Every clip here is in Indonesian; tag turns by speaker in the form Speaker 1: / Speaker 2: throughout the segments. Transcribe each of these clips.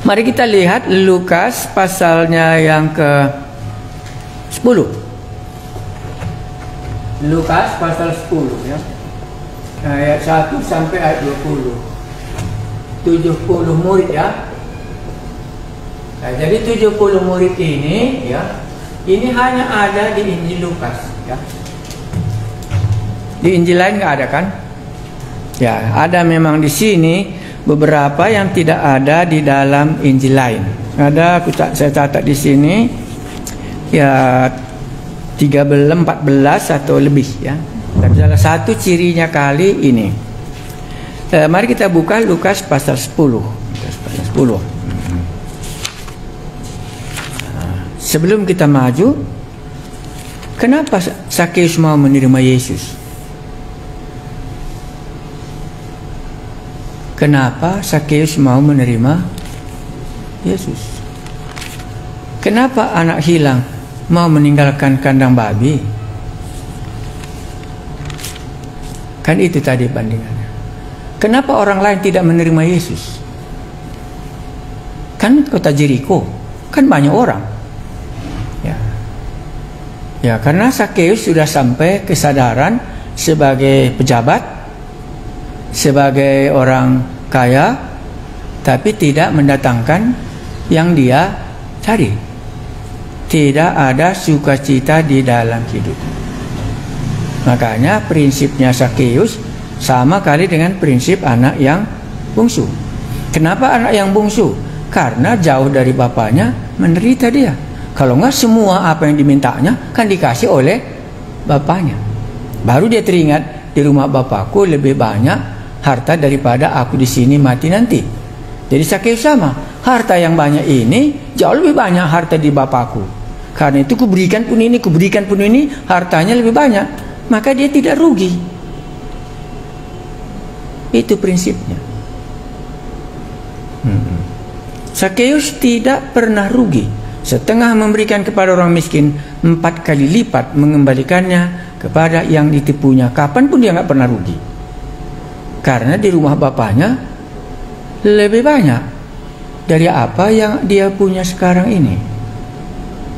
Speaker 1: Mari kita lihat Lukas pasalnya yang ke-10. Lukas pasal 10 ya. Ayat 1 sampai ayat 20. 70 murid ya. Nah, jadi 70 murid ini ya, ini hanya ada di Injil Lukas ya. Di Injil lain nggak ada kan? Ya, ada memang di sini beberapa yang tidak ada di dalam Injil lain. Ada saya catat di sini ya 13, 14 atau lebih ya. Dan salah satu cirinya kali ini. Mari kita buka Lukas pasal 10. Lukas pasal 10. Sebelum kita maju, kenapa Sakeus mau menerima Yesus? Kenapa Sakeus mau menerima Yesus? Kenapa anak hilang mau meninggalkan kandang babi? Kan itu tadi bandingannya. Kenapa orang lain tidak menerima Yesus? Kan kota Jeriko, kan banyak orang. Ya, karena Sakeus sudah sampai kesadaran sebagai pejabat, sebagai orang kaya, tapi tidak mendatangkan yang dia cari. Tidak ada sukacita di dalam hidup. Makanya prinsipnya Sakeus sama kali dengan prinsip anak yang bungsu. Kenapa anak yang bungsu? Karena jauh dari bapaknya menderita dia. Kalau enggak, semua apa yang dimintanya kan dikasih oleh bapaknya. Baru dia teringat, di rumah bapakku lebih banyak harta daripada aku di sini mati nanti. Jadi Sakeus sama, harta yang banyak ini jauh lebih banyak harta di bapakku. Karena itu kuberikan pun ini, hartanya lebih banyak. Maka dia tidak rugi. Itu prinsipnya. Sakeus tidak pernah rugi. Setengah memberikan kepada orang miskin, 4 kali lipat mengembalikannya kepada yang ditipunya. Kapanpun dia nggak pernah rugi. Karena di rumah bapaknya lebih banyak dari apa yang dia punya sekarang ini.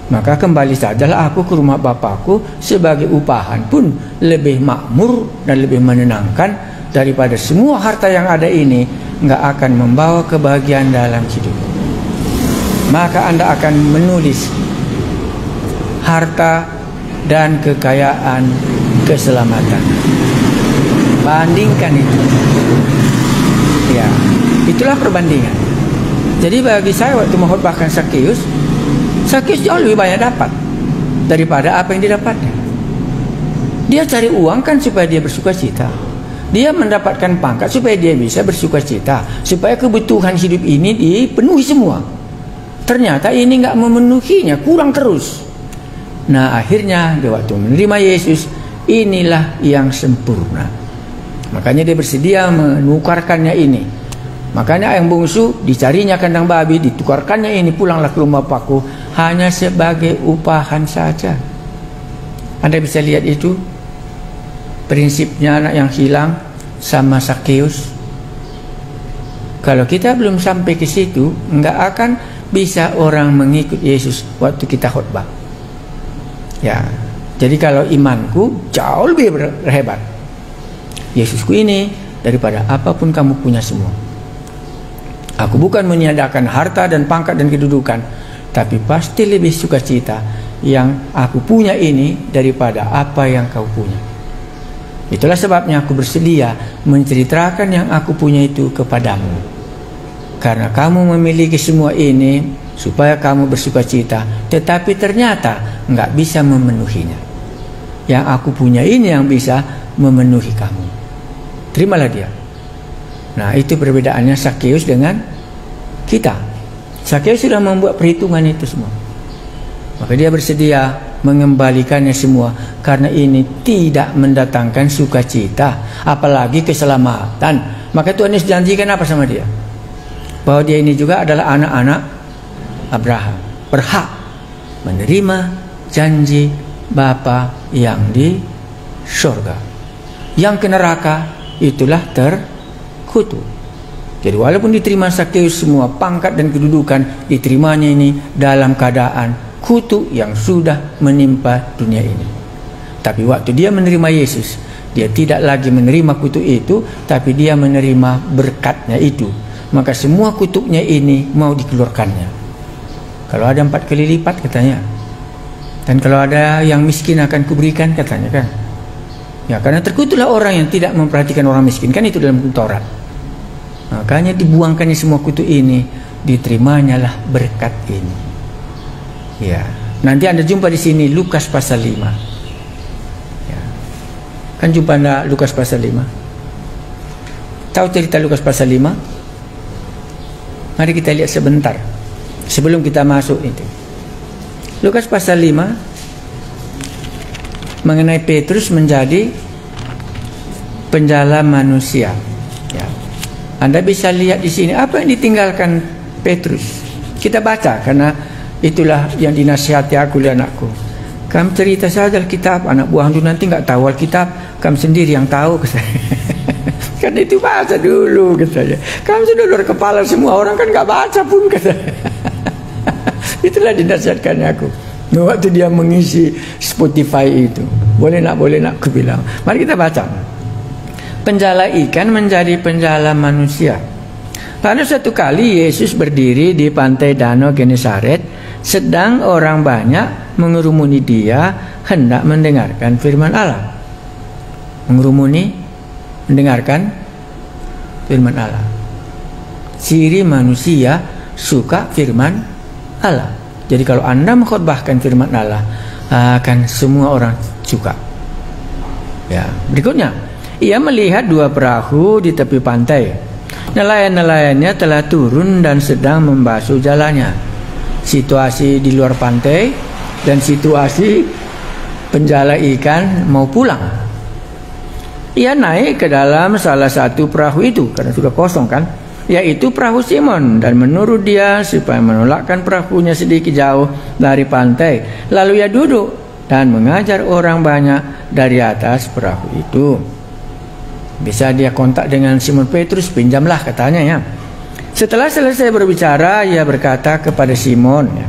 Speaker 1: Maka kembali sajalah aku ke rumah bapakku, sebagai upahan pun lebih makmur dan lebih menenangkan daripada semua harta yang ada ini nggak akan membawa kebahagiaan dalam hidup. Maka Anda akan menulis harta dan kekayaan, keselamatan. Bandingkan itu. Ya, itulah perbandingan. Jadi bagi saya waktu mengkhotbahkan Sakeus jauh lebih banyak dapat daripada apa yang didapatnya. Dia cari uang kan supaya dia bersukacita. Dia mendapatkan pangkat supaya dia bisa bersukacita, supaya kebutuhan hidup ini dipenuhi semua. Ternyata ini nggak memenuhinya, kurang terus. Nah akhirnya dia waktu menerima Yesus, inilah yang sempurna. Makanya dia bersedia menukarkannya ini. Makanya yang bungsu dicarinya kandang babi, ditukarkannya ini, pulanglah ke rumah bapakku, hanya sebagai upahan saja. Anda bisa lihat itu prinsipnya anak yang hilang sama Sakeus. Kalau kita belum sampai ke situ, nggak akan bisa orang mengikut Yesus waktu kita khotbah. Ya, jadi kalau imanku jauh lebih hebat, Yesusku ini daripada apapun kamu punya semua. Aku bukan meniadakan harta dan pangkat dan kedudukan, tapi pasti lebih sukacita yang aku punya ini daripada apa yang kau punya. Itulah sebabnya aku bersedia menceritakan yang aku punya itu kepadamu. Karena kamu memiliki semua ini supaya kamu bersukacita, tetapi ternyata nggak bisa memenuhinya. Yang aku punya ini yang bisa memenuhi kamu. Terimalah dia. Nah itu perbedaannya Sakeus dengan kita. Sakeus sudah membuat perhitungan itu semua. Maka dia bersedia mengembalikannya semua, karena ini tidak mendatangkan sukacita, apalagi keselamatan. Maka Tuhan Yesus janjikan apa sama dia? Bahwa dia ini juga adalah anak-anak Abraham, berhak menerima janji Bapa yang di surga. Yang ke neraka itulah terkutuk. Jadi walaupun diterima Sakeus semua pangkat dan kedudukan, diterimanya ini dalam keadaan kutuk yang sudah menimpa dunia ini. Tapi waktu dia menerima Yesus, dia tidak lagi menerima kutuk itu, tapi dia menerima berkatnya itu. Maka semua kutuknya ini mau dikeluarkannya. Kalau ada 4 kali lipat katanya, dan kalau ada yang miskin akan kuberikan katanya kan. Ya, karena terkutuklah orang yang tidak memperhatikan orang miskin, kan itu dalam Taurat. Makanya dibuangkannya semua kutuk ini, diterimanya lah berkat ini. Ya, nanti Anda jumpa di sini Lukas pasal 5. Ya. Kan jumpa Anda Lukas pasal 5. Tahu cerita Lukas pasal 5? Mari kita lihat sebentar sebelum kita masuk itu. Lukas pasal 5 mengenai Petrus menjadi penjala manusia. Ya. Anda bisa lihat di sini apa yang ditinggalkan Petrus. Kita baca karena itulah yang dinasihati aku oleh anakku. Kamu cerita saja Alkitab, anak buah itu nanti nggak tahu Alkitab, kamu sendiri yang tahu. Kan itu baca dulu katanya. Kamu sudah luar kepala semua orang kan nggak baca pun katanya. Itulah dinasihatkannya aku. Waktu dia mengisi Spotify itu, boleh nak aku bilang. Mari kita baca. Penjala ikan menjadi penjala manusia. Lalu satu kali Yesus berdiri di pantai Danau Genesaret, sedang orang banyak mengerumuni dia hendak mendengarkan firman Allah. Mengerumuni, mendengarkan firman Allah. Ciri manusia suka firman Allah. Jadi kalau Anda mengkhotbahkan firman Allah, akan semua orang suka. Ya, berikutnya, ia melihat 2 perahu di tepi pantai. Nelayan-nelayannya telah turun dan sedang membasuh jalannya. Situasi di luar pantai dan situasi penjala ikan mau pulang. Ia naik ke dalam salah satu perahu itu karena sudah kosong kan, yaitu perahu Simon, dan menurut dia supaya menolakkan perahunya sedikit jauh dari pantai. Lalu ia duduk dan mengajar orang banyak dari atas perahu itu. Bisa dia kontak dengan Simon Petrus, pinjamlah katanya ya. Setelah selesai berbicara, ia berkata kepada Simon, ya.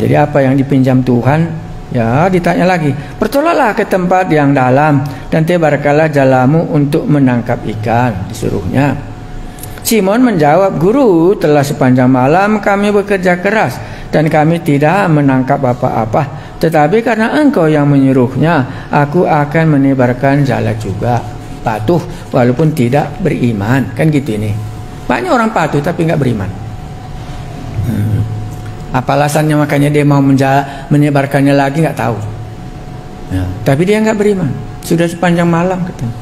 Speaker 1: Jadi apa yang dipinjam Tuhan, ya ditanya lagi, bertolaklah ke tempat yang dalam dan tebarkanlah jalamu untuk menangkap ikan, disuruhnya. Simon menjawab, Guru, telah sepanjang malam kami bekerja keras dan kami tidak menangkap apa-apa. Tetapi karena engkau yang menyuruhnya, aku akan menebarkan jala juga. Patuh walaupun tidak beriman. Kan gitu ini. Banyak orang patuh tapi nggak beriman. Apa alasannya makanya dia mau menyebarkannya lagi nggak tahu. Ya, tapi dia nggak beriman. Sudah sepanjang malam katanya.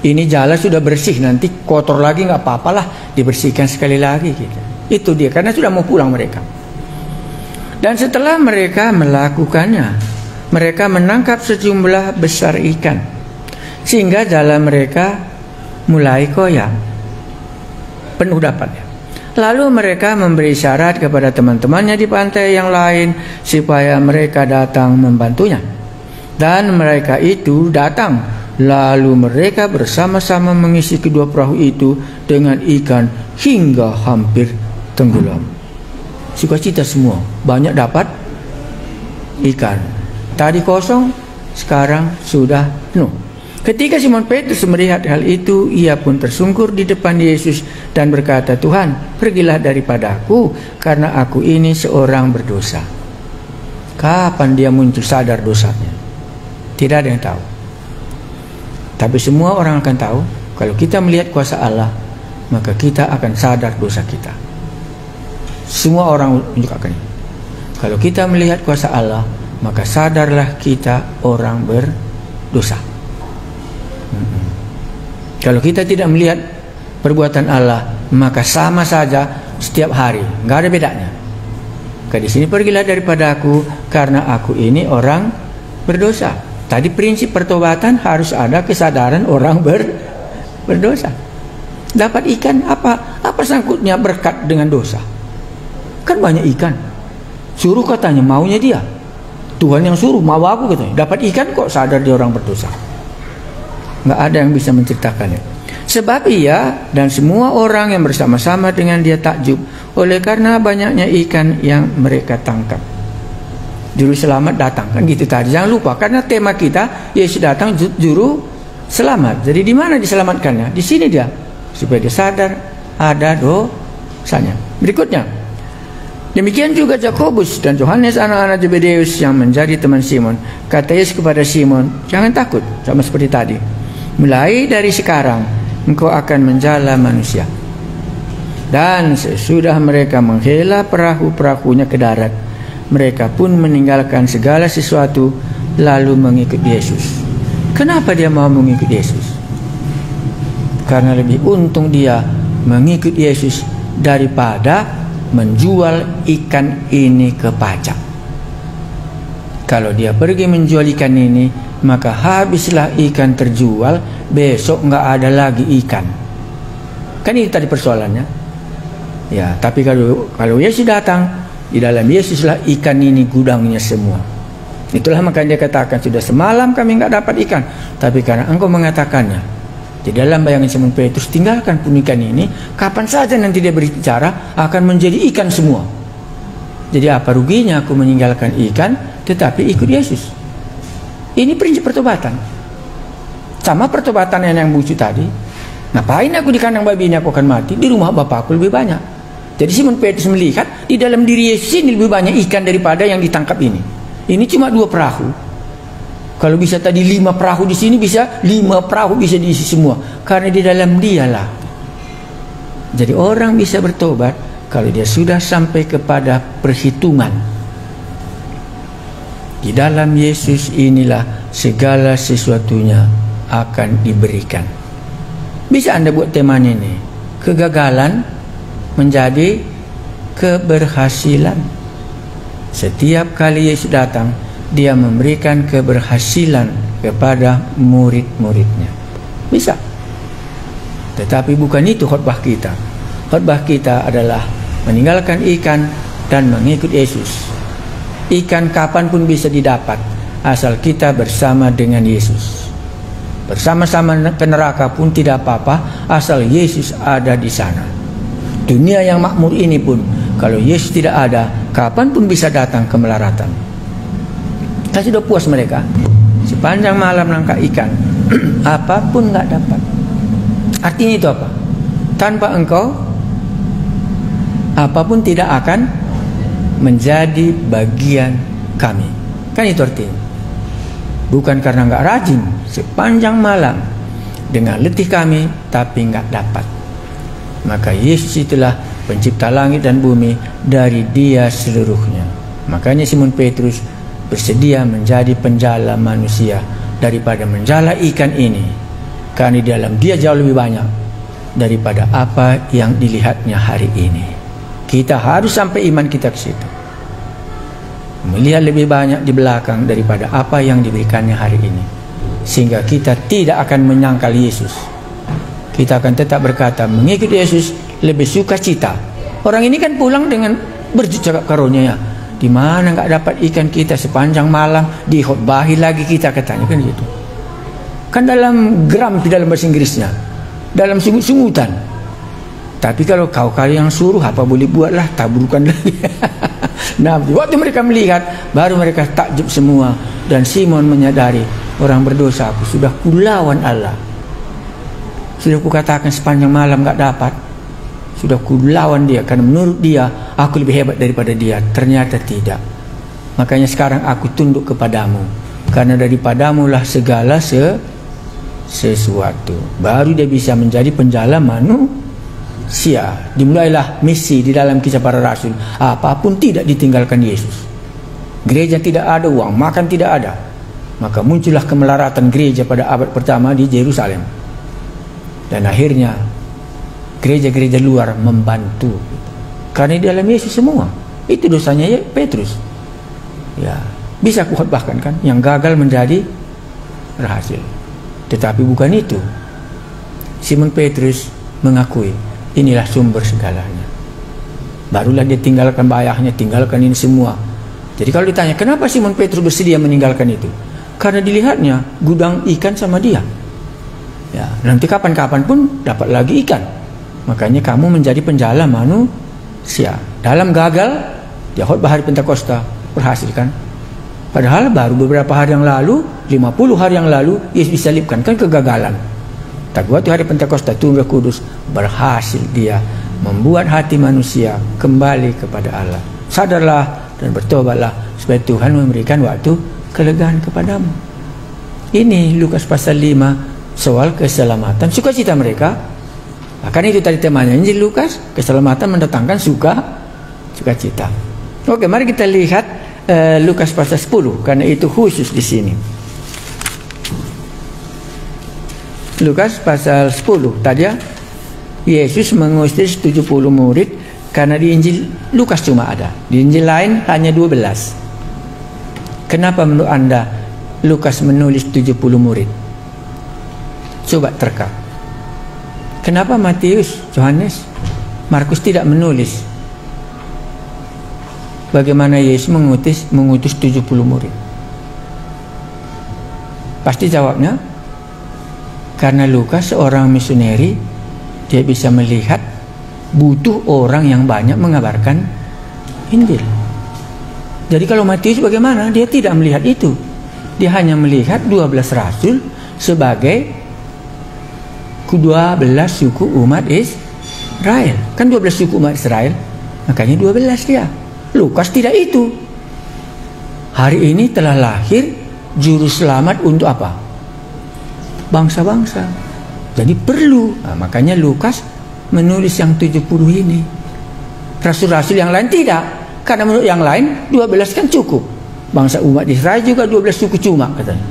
Speaker 1: Ini jala sudah bersih, nanti kotor lagi nggak apa-apalah, dibersihkan sekali lagi gitu. Itu dia, karena sudah mau pulang mereka. Dan setelah mereka melakukannya, mereka menangkap sejumlah besar ikan, sehingga jala mereka mulai koyak, penuh dapatnya. Lalu mereka memberi syarat kepada teman-temannya di pantai yang lain supaya mereka datang membantunya. Dan mereka itu datang. Lalu mereka bersama-sama mengisi kedua perahu itu dengan ikan hingga hampir tenggelam. Sukacita semua, banyak dapat ikan. Tadi kosong, sekarang sudah penuh. Ketika Simon Petrus melihat hal itu, ia pun tersungkur di depan Yesus dan berkata, Tuhan, pergilah daripadaku karena aku ini seorang berdosa. Kapan dia muncul sadar dosanya? Tidak ada yang tahu. Tapi semua orang akan tahu, kalau kita melihat kuasa Allah, maka kita akan sadar dosa kita. Semua orang menunjukkan ini. Kalau kita melihat kuasa Allah, maka sadarlah kita orang berdosa. Kalau kita tidak melihat perbuatan Allah, maka sama saja setiap hari, nggak ada bedanya. Di sini pergilah daripada aku karena aku ini orang berdosa. Tadi prinsip pertobatan harus ada kesadaran orang berdosa. Dapat ikan, apa sangkutnya berkat dengan dosa? Kan banyak ikan. Suruh katanya, maunya dia. Tuhan yang suruh, mau aku katanya. Dapat ikan kok sadar dia orang berdosa. Nggak ada yang bisa menceritakannya. Sebab ia dan semua orang yang bersama-sama dengan dia takjub oleh karena banyaknya ikan yang mereka tangkap. Juru selamat datang, kan gitu tadi. Jangan lupa, karena tema kita Yesus datang juru selamat. Jadi di mana diselamatkannya? Di sini dia, supaya dia sadar ada dosanya. Berikutnya, demikian juga Yakobus dan Yohanes anak-anak Zebedeus yang menjadi teman Simon. Kata Yesus kepada Simon, jangan takut, sama seperti tadi. Mulai dari sekarang engkau akan menjala manusia. Dan sesudah mereka menghela perahu-perahunya ke darat, mereka pun meninggalkan segala sesuatu lalu mengikut Yesus. Kenapa dia mau mengikut Yesus? Karena lebih untung dia mengikut Yesus daripada menjual ikan ini ke pajak. Kalau dia pergi menjual ikan ini, maka habislah ikan terjual, besok nggak ada lagi ikan. Kan itu tadi persoalannya. Ya, tapi kalau Yesus datang, di dalam Yesuslah ikan ini gudangnya semua. Itulah makanya dia katakan, sudah semalam kami nggak dapat ikan, tapi karena engkau mengatakannya. Di dalam bayangan Simon Petrus, tinggalkan pun ikan ini, kapan saja nanti dia berbicara akan menjadi ikan semua. Jadi apa ruginya aku meninggalkan ikan tetapi ikut Yesus? Ini prinsip pertobatan. Sama pertobatan yang bungsu tadi. Ngapain aku di kandang babi ini, aku akan mati? Di rumah Bapakku lebih banyak. Jadi Simon Petrus melihat di dalam diri Yesus ini lebih banyak ikan daripada yang ditangkap ini. Ini cuma 2 perahu. Kalau bisa tadi 5 perahu di sini, bisa 5 perahu bisa diisi semua. Karena di dalam dialah. Jadi orang bisa bertobat kalau dia sudah sampai kepada perhitungan. Di dalam Yesus inilah segala sesuatunya akan diberikan. Bisa Anda buat temanya ini, kegagalan menjadi keberhasilan. Setiap kali Yesus datang, dia memberikan keberhasilan kepada murid-muridnya. Bisa. Tetapi bukan itu khotbah kita. Khotbah kita adalah meninggalkan ikan dan mengikut Yesus. Ikan kapanpun bisa didapat, asal kita bersama dengan Yesus. Bersama-sama ke neraka pun tidak apa-apa, asal Yesus ada di sana. Dunia yang makmur ini pun, kalau Yesus tidak ada, kapanpun bisa datang kemelaratan. Kita sudah puas mereka. Sepanjang malam nangkap ikan, apapun nggak dapat. Artinya itu apa? Tanpa engkau, apapun tidak akan menjadi bagian kami. Kan itu artinya. Bukan karena nggak rajin, sepanjang malam dengan letih kami, tapi nggak dapat. Maka Yesus itulah pencipta langit dan bumi, dari Dia seluruhnya. Makanya Simon Petrus bersedia menjadi penjala manusia daripada menjala ikan ini, karena di dalam Dia jauh lebih banyak daripada apa yang dilihatnya hari ini. Kita harus sampai iman kita ke situ, melihat lebih banyak di belakang daripada apa yang diberikannya hari ini, sehingga kita tidak akan menyangkal Yesus. Kita akan tetap berkata mengikut Yesus lebih sukacita. Orang ini kan pulang dengan bercakap karunia. Di mana nggak dapat ikan kita sepanjang malam, dikhotbahi lagi kita, katanya kan gitu. Kan dalam gram di dalam bahasa Inggrisnya, dalam sungut-sungutan. Tapi kalau kau yang suruh, apa boleh buatlah, taburkan lagi. Nah, waktu mereka melihat, baru mereka takjub semua. Dan Simon menyadari, orang berdosa, aku sudah kulawan Allah. Sudah kukatakan sepanjang malam nggak dapat. Sudah kulawan dia, karena menurut dia aku lebih hebat daripada dia. Ternyata tidak. Makanya sekarang aku tunduk kepadamu, karena daripadamu lah segala sesuatu. Baru dia bisa menjadi penjala manusia. Dimulailah misi di dalam Kisah Para Rasul. Apapun tidak ditinggalkan Yesus. Gereja tidak ada, uang makan tidak ada. Maka muncullah kemelaratan gereja pada abad pertama di Yerusalem. Dan akhirnya gereja-gereja luar membantu, karena di dalam Yesus semua. Itu dosanya ya Petrus. Ya, bisa kukhotbahkan kan, yang gagal menjadi berhasil. Tetapi bukan itu. Simon Petrus mengakui, inilah sumber segalanya. Barulah dia tinggalkan bayahnya, tinggalkan ini semua. Jadi kalau ditanya kenapa Simon Petrus bersedia meninggalkan itu, karena dilihatnya gudang ikan sama dia. Ya, nanti kapan-kapan pun dapat lagi ikan. Makanya kamu menjadi penjala manusia. Dalam gagal, dia khotbah hari Pentakosta, berhasil kan? Padahal baru beberapa hari yang lalu, 50 hari yang lalu, Yesus disalibkan, kan kegagalan. Tapi waktu hari Pentakosta, Tuhan Roh Kudus berhasil dia membuat hati manusia kembali kepada Allah. Sadarlah dan bertobatlah supaya Tuhan memberikan waktu kelegaan kepadamu. Ini Lukas pasal 5, soal keselamatan, sukacita mereka. Karena itu tadi temanya Injil Lukas, keselamatan mendatangkan sukacita. Oke, mari kita lihat Lukas pasal 10, karena itu khusus di sini. Lukas pasal 10 tadi ya, Yesus mengutus 70 murid, karena di Injil Lukas cuma ada, di Injil lain hanya 12. Kenapa menurut Anda Lukas menulis 70 murid? Coba terka. Kenapa Matius, Yohanes, Markus tidak menulis bagaimana Yesus mengutus 70 murid? Pasti jawabnya karena Lukas seorang misioneri, dia bisa melihat butuh orang yang banyak mengabarkan Injil. Jadi kalau Matius bagaimana? Dia tidak melihat itu. Dia hanya melihat 12 rasul sebagai 12 suku umat Israel. Kan 12 suku umat Israel, makanya 12 dia. Lukas tidak itu. Hari ini telah lahir juru selamat untuk apa? Bangsa-bangsa. Jadi perlu. Makanya Lukas menulis yang 70 ini. Rasul-rasul yang lain tidak. Karena menurut yang lain 12 kan cukup. Bangsa umat Israel juga 12 suku cuma katanya.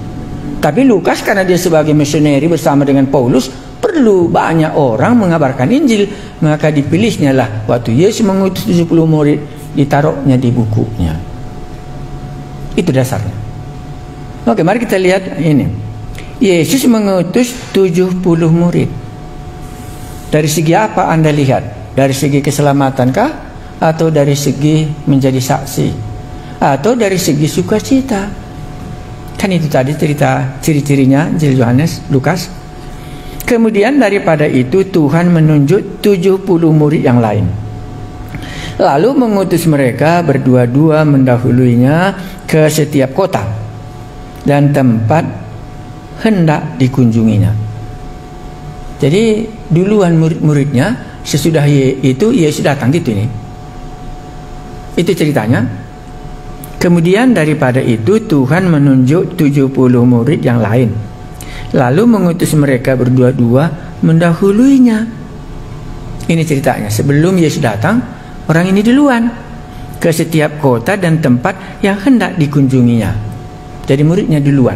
Speaker 1: Tapi Lukas karena dia sebagai misioneri bersama dengan Paulus, perlu banyak orang mengabarkan Injil, maka dipilihnya lah waktu Yesus mengutus 70 murid, ditaruhnya di bukunya. Itu dasarnya. Oke, mari kita lihat ini. Yesus mengutus 70 murid. Dari segi apa Anda lihat? Dari segi keselamatankah? Atau dari segi menjadi saksi? Atau dari segi sukacita? Kan itu tadi cerita ciri-cirinya Injil Yohanes, Lukas. Kemudian daripada itu Tuhan menunjuk 70 murid yang lain, lalu mengutus mereka berdua-dua mendahuluinya ke setiap kota dan tempat hendak dikunjunginya. Jadi duluan murid-muridnya, sesudah itu Yesus datang gitu nih. Itu ceritanya. Kemudian daripada itu Tuhan menunjuk 70 murid yang lain, lalu mengutus mereka berdua-dua mendahuluinya. Ini ceritanya. Sebelum Yesus datang, orang ini duluan ke setiap kota dan tempat yang hendak dikunjunginya. Jadi muridnya duluan.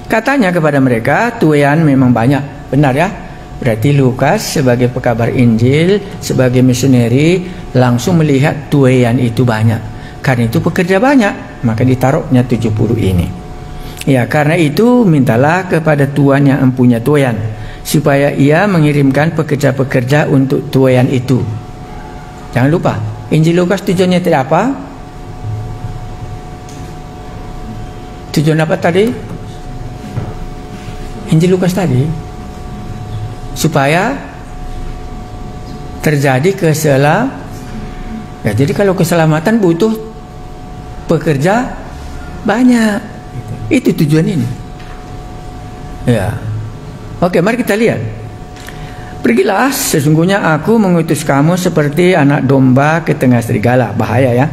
Speaker 1: Katanya kepada mereka, tuaian memang banyak. Benar ya? Berarti Lukas sebagai pekabar Injil, sebagai misioneri, langsung melihat tuaian itu banyak. Karena itu pekerja banyak, maka ditaruhnya 70 ini. Ya, karena itu mintalah kepada Tuhan yang empunya tuaian, supaya ia mengirimkan pekerja-pekerja untuk tuaian itu. Jangan lupa, Injil Lukas tujuannya tidak apa? Tujuan apa tadi? Injil Lukas tadi supaya terjadi keselamatan. Ya, jadi kalau keselamatan butuh pekerja banyak. Itu tujuan ini. Ya. Oke, mari kita lihat. Pergilah, sesungguhnya aku mengutus kamu seperti anak domba ke tengah serigala. Bahaya ya.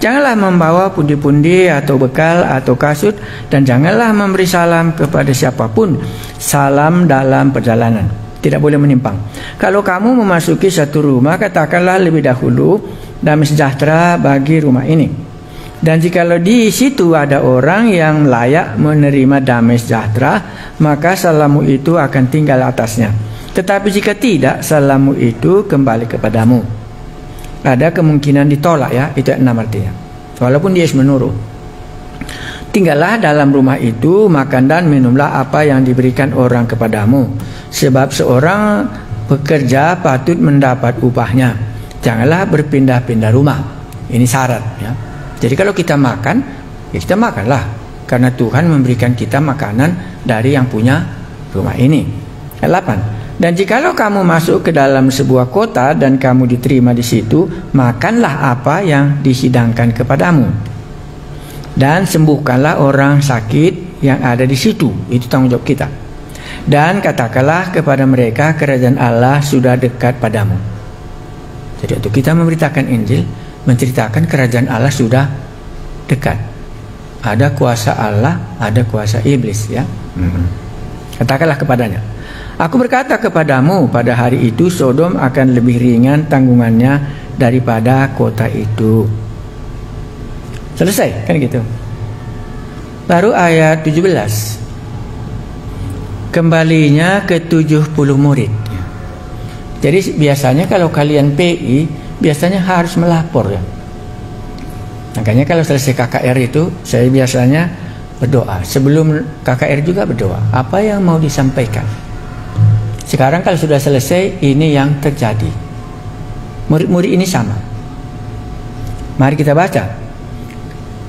Speaker 1: Janganlah membawa pundi-pundi atau bekal atau kasut, dan janganlah memberi salam kepada siapapun. Salam dalam perjalanan. Tidak boleh menyimpang. Kalau kamu memasuki satu rumah, katakanlah lebih dahulu, damai sejahtera bagi rumah ini. Dan jikalau di situ ada orang yang layak menerima damai sejahtera, maka salammu itu akan tinggal atasnya. Tetapi jika tidak, salammu itu kembali kepadamu. Ada kemungkinan ditolak ya, itu 6 artinya. Walaupun dia menuruh. Tinggallah dalam rumah itu, makan dan minumlah apa yang diberikan orang kepadamu. Sebab seorang pekerja patut mendapat upahnya. Janganlah berpindah-pindah rumah. Ini syarat ya. Jadi kalau kita makan, ya kita makanlah. Karena Tuhan memberikan kita makanan dari yang punya rumah ini. Ayat 8. Dan jikalau kamu masuk ke dalam sebuah kota dan kamu diterima di situ, makanlah apa yang dihidangkan kepadamu, dan sembuhkanlah orang sakit yang ada di situ. Itu tanggung jawab kita. Dan katakanlah kepada mereka, kerajaan Allah sudah dekat padamu. Jadi waktu kita memberitakan Injil, menceritakan kerajaan Allah sudah dekat. Ada kuasa Allah, ada kuasa iblis, ya. Katakanlah kepadanya, aku berkata kepadamu, pada hari itu Sodom akan lebih ringan tanggungannya daripada kota itu. Selesai, kan gitu. Baru ayat 17. Kembalinya ke 70 murid. Jadi biasanya kalau kalian PI, biasanya harus melapor, ya. Makanya kalau selesai KKR itu, saya biasanya berdoa. Sebelum KKR juga berdoa. Apa yang mau disampaikan? Sekarang kalau sudah selesai, ini yang terjadi. Murid-murid ini sama. Mari kita baca.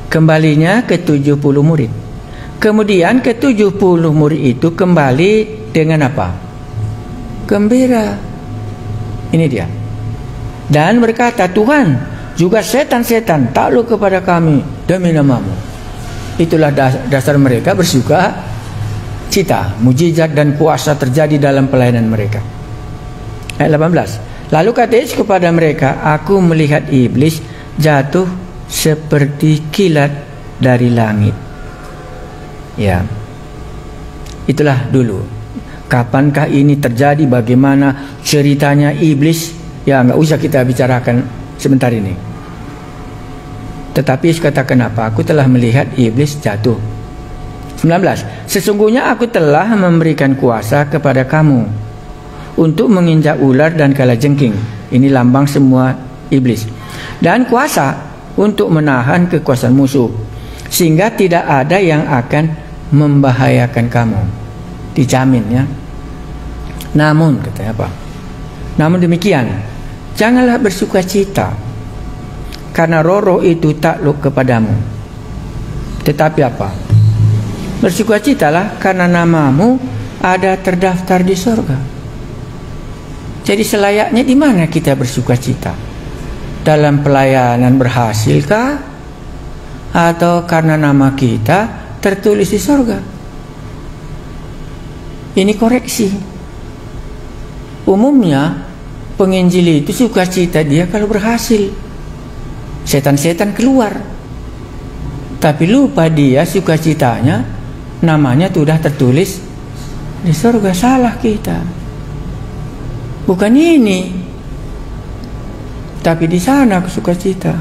Speaker 1: Kembalinya ke 70 murid. Kemudian ke 70 murid itu kembali dengan apa? Gembira. Ini dia. Dan berkata, Tuhan, juga setan-setan takluk kepada kami demi namamu. Itulah dasar mereka bersuka cita. Mujizat dan kuasa terjadi dalam pelayanan mereka. Ayat 18. Lalu kata Yesus kepada mereka, aku melihat iblis jatuh seperti kilat dari langit. Ya, itulah dulu. Kapankah ini terjadi? Bagaimana ceritanya iblis? Ya, nggak usah kita bicarakan sebentar ini. Tetapi Yesus katakan apa? Aku telah melihat iblis jatuh. 19. Sesungguhnya aku telah memberikan kuasa kepada kamu untuk menginjak ular dan kalajengking. Ini lambang semua iblis. Dan kuasa untuk menahan kekuasaan musuh, sehingga tidak ada yang akan membahayakan kamu. Dijamin, ya. Namun katanya apa? Namun demikian, janganlah bersuka cita karena roh-roh itu takluk kepadamu. Tetapi apa? Bersukacitalah karena namamu ada terdaftar di surga. Jadi selayaknya di mana kita bersukacita? Dalam pelayanan berhasilkah? Atau karena nama kita tertulis di surga? Ini koreksi. Umumnya penginjil itu sukacita dia kalau berhasil. Setan-setan keluar. Tapi lupa dia sukacitanya namanya sudah tertulis di surga. Salah kita. Bukan ini. Tapi di sana aku sukacita.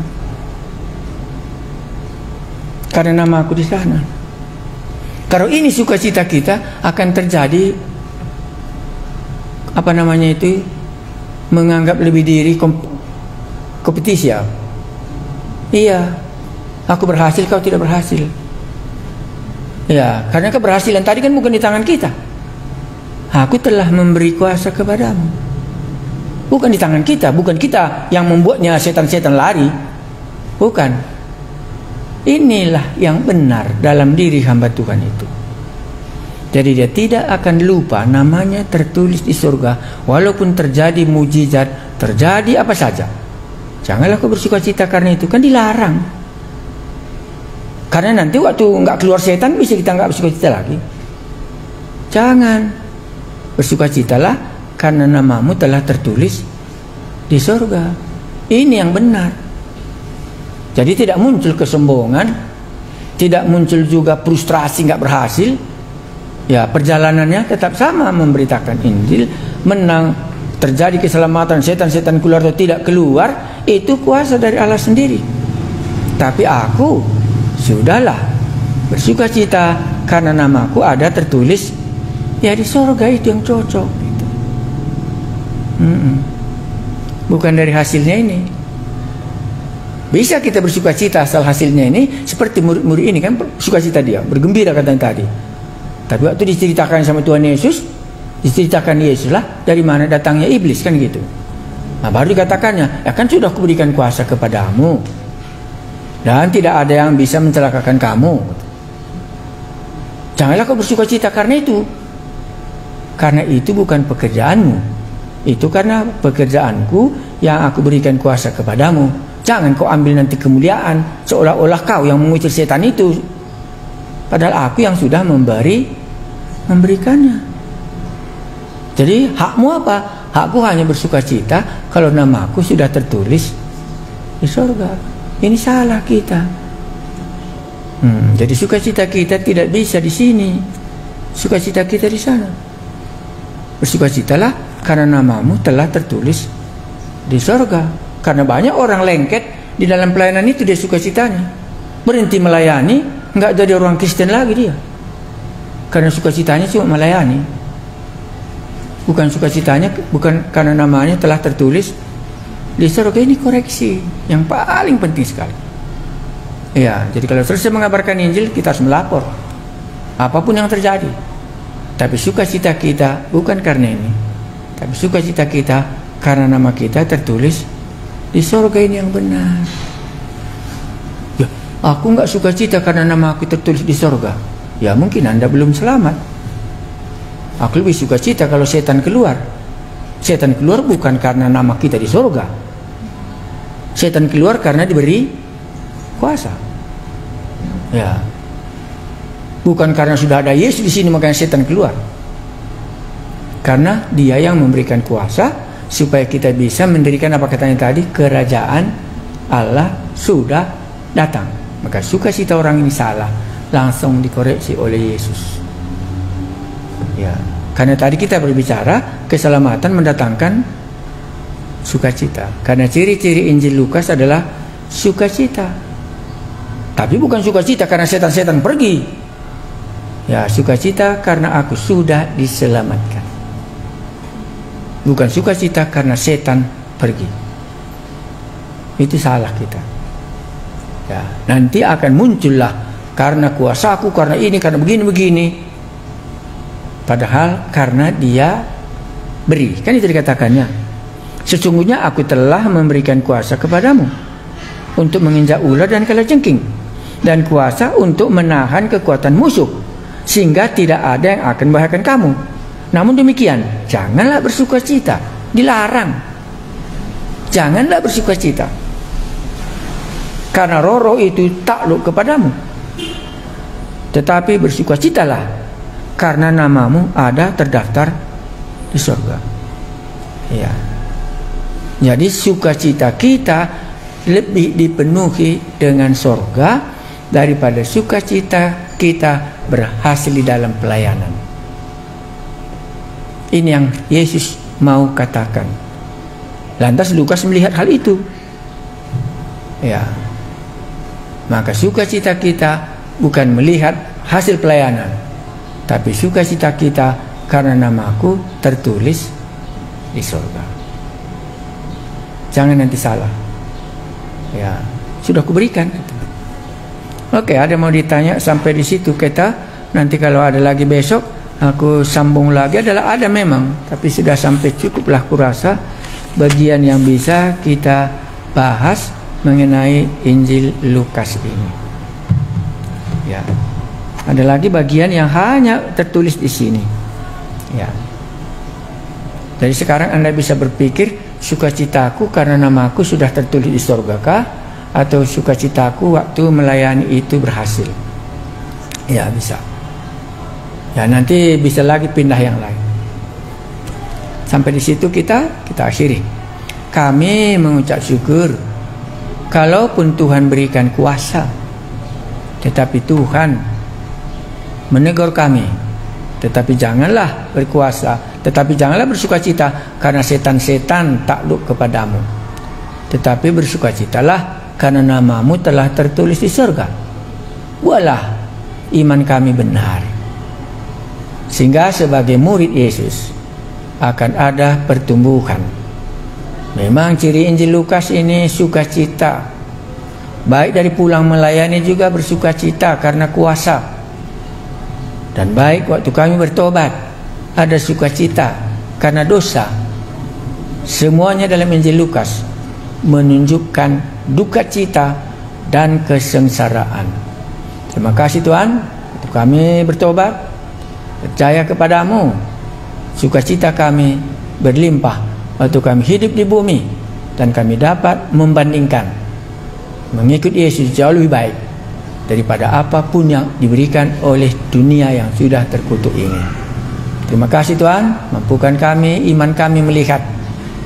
Speaker 1: Karena nama aku di sana. Kalau ini sukacita kita akan terjadi apa namanya itu, menganggap lebih diri kompetisi, ya. Iya, aku berhasil, kau tidak berhasil. Ya, karena keberhasilan tadi kan bukan di tangan kita. Aku telah memberi kuasa kepadamu. Bukan di tangan kita, bukan kita yang membuatnya setan-setan lari. Bukan. Inilah yang benar dalam diri hamba Tuhan itu. Jadi dia tidak akan lupa namanya tertulis di surga, walaupun terjadi mujizat, terjadi apa saja. Janganlah kau bersukacita karena itu, kan dilarang. Karena nanti waktu nggak keluar setan bisa kita nggak bersukacita lagi. Jangan. Bersukacitalah karena namamu telah tertulis di surga. Ini yang benar. Jadi tidak muncul kesombongan, tidak muncul juga frustrasi nggak berhasil. Ya, perjalanannya tetap sama, memberitakan Injil, menang, terjadi keselamatan, setan-setan keluar atau tidak keluar, itu kuasa dari Allah sendiri. Tapi aku sudahlah bersukacita karena namaku ada tertulis ya di surga. Itu yang cocok. Bukan dari hasilnya ini. Bisa kita bersukacita asal hasilnya ini seperti murid-murid ini kan sukacita dia, bergembira katanya tadi. Tapi waktu diceritakan sama Tuhan Yesus, diceritakan Yesus lah dari mana datangnya iblis, kan gitu. Nah, baru dikatakannya, ya kan sudah kuberikan kuasa kepadamu dan tidak ada yang bisa mencelakakan kamu. Janganlah kau bersukacita karena itu. karena itu bukan pekerjaanmu. Itu karena pekerjaanku yang aku berikan kuasa kepadamu. Jangan kau ambil nanti kemuliaan seolah-olah kau yang mengusir setan itu, padahal aku yang sudah memberikannya. Jadi hakmu apa? Hakku hanya bersuka cita kalau namaku sudah tertulis di surga. Ini salah kita. Jadi sukacita kita tidak bisa di sini. Sukacita kita di sana. Bersukacitalah karena namamu telah tertulis di surga. Karena banyak orang lengket di dalam pelayanan itu, dia sukacitanya berhenti melayani, nggak jadi orang Kristen lagi dia. Karena sukacitanya cuma melayani. Bukan sukacitanya, bukan karena namanya telah tertulis di surga. Ini koreksi yang paling penting sekali. Ya, jadi kalau selesai mengabarkan Injil, kita harus melapor apapun yang terjadi. Tapi sukacita kita bukan karena ini, tapi sukacita kita karena nama kita tertulis di surga ini yang benar. Ya, aku nggak sukacita karena nama aku tertulis di surga. Ya, mungkin Anda belum selamat. Aku lebih sukacita kalau setan keluar. Setan keluar bukan karena nama kita di surga. Setan keluar karena diberi kuasa. Ya, bukan karena sudah ada Yesus di sini makanya setan keluar. Karena Dia yang memberikan kuasa supaya kita bisa mendirikan apa katanya tadi, kerajaan Allah sudah datang. Maka sukacita orang ini salah, langsung dikoreksi oleh Yesus. Ya, karena tadi kita berbicara keselamatan mendatangkan sukacita. Karena ciri-ciri Injil Lukas adalah sukacita. Tapi bukan sukacita karena setan-setan pergi. Ya, sukacita karena aku sudah diselamatkan. Bukan sukacita karena setan pergi. Itu salah kita. Ya, nanti akan muncullah karena kuasaku, karena ini, karena begini-begini. Padahal karena Dia beri. Kan itu dikatakannya. Sesungguhnya aku telah memberikan kuasa kepadamu untuk menginjak ular dan kalajengking, dan kuasa untuk menahan kekuatan musuh, sehingga tidak ada yang akan membahayakan kamu. Namun demikian, janganlah bersukacita. Dilarang. Janganlah bersukacita karena roh-roh itu takluk kepadamu, tetapi bersukacitalah karena namamu ada terdaftar di surga. Ya. Jadi sukacita kita lebih dipenuhi dengan surga daripada sukacita kita berhasil di dalam pelayanan. Ini yang Yesus mau katakan. Lantas Lukas melihat hal itu. Ya. Maka sukacita kita bukan melihat hasil pelayanan, tapi sukacita kita karena namaku tertulis di surga. Jangan nanti salah. Ya, sudah kuberikan. Oke, ada mau ditanya sampai di situ kita. Nanti kalau ada lagi besok aku sambung lagi. Ada memang, tapi sudah sampai cukuplah kurasa bagian yang bisa kita bahas mengenai Injil Lukas ini. Ya. Ada lagi bagian yang hanya tertulis di sini. Ya. Jadi sekarang Anda bisa berpikir, sukacitaku karena namaku sudah tertulis di surgakah, atau sukacitaku waktu melayani itu berhasil? Ya, bisa. Ya, nanti bisa lagi pindah yang lain. Sampai di situ kita akhiri. Kami mengucap syukur kalaupun Tuhan berikan kuasa, tetapi Tuhan menegur kami, tetapi janganlah berkuasa, tetapi janganlah bersukacita karena setan-setan takluk kepadamu, tetapi bersukacitalah karena namamu telah tertulis di surga. Buatlah iman kami benar, sehingga sebagai murid Yesus akan ada pertumbuhan. Memang ciri Injil Lukas ini sukacita, baik dari pulang melayani juga bersukacita karena kuasa, dan baik waktu kami bertobat ada sukacita karena dosa. Semuanya dalam Injil Lukas menunjukkan duka cita dan kesengsaraan. Terima kasih Tuhan, kami bertobat, percaya kepadamu, sukacita kami berlimpah waktu kami hidup di bumi, dan kami dapat membandingkan mengikut Yesus jauh lebih baik daripada apapun yang diberikan oleh dunia yang sudah terkutuk ini. Terima kasih Tuhan, mampukan kami, iman kami melihat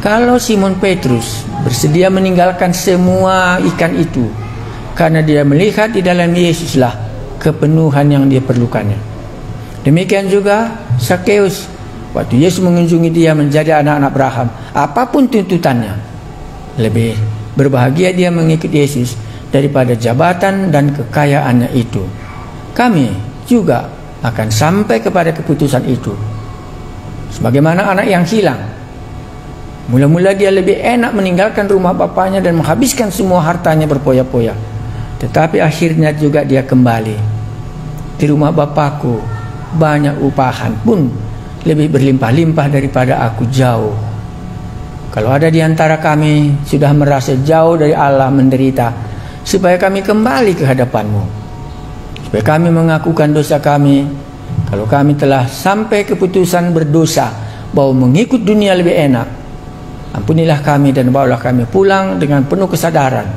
Speaker 1: kalau Simon Petrus bersedia meninggalkan semua ikan itu karena dia melihat di dalam Yesuslah kepenuhan yang dia perlukannya. Demikian juga Sakeus, waktu Yesus mengunjungi dia menjadi anak-anak Abraham, apapun tuntutannya, lebih berbahagia dia mengikut Yesus daripada jabatan dan kekayaannya itu. Kami juga akan sampai kepada keputusan itu. Sebagaimana anak yang hilang, mula-mula dia lebih enak meninggalkan rumah bapaknya dan menghabiskan semua hartanya berpoya-poya. Tetapi akhirnya juga dia kembali. Di rumah bapakku banyak upahan pun lebih berlimpah-limpah daripada aku jauh. Kalau ada di antara kami sudah merasa jauh dari Allah menderita, supaya kami kembali ke hadapan-Mu, supaya kami mengakukan dosa kami. Kalau kami telah sampai keputusan berdosa bahwa mengikut dunia lebih enak, ampunilah kami dan bawalah kami pulang dengan penuh kesadaran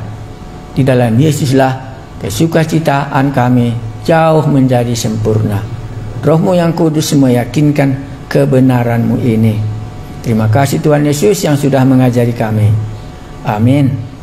Speaker 1: di dalam Yesuslah kesukacitaan kami jauh menjadi sempurna. Roh-Mu yang kudus meyakinkan kebenaran-Mu ini. Terima kasih Tuhan Yesus yang sudah mengajari kami. Amin.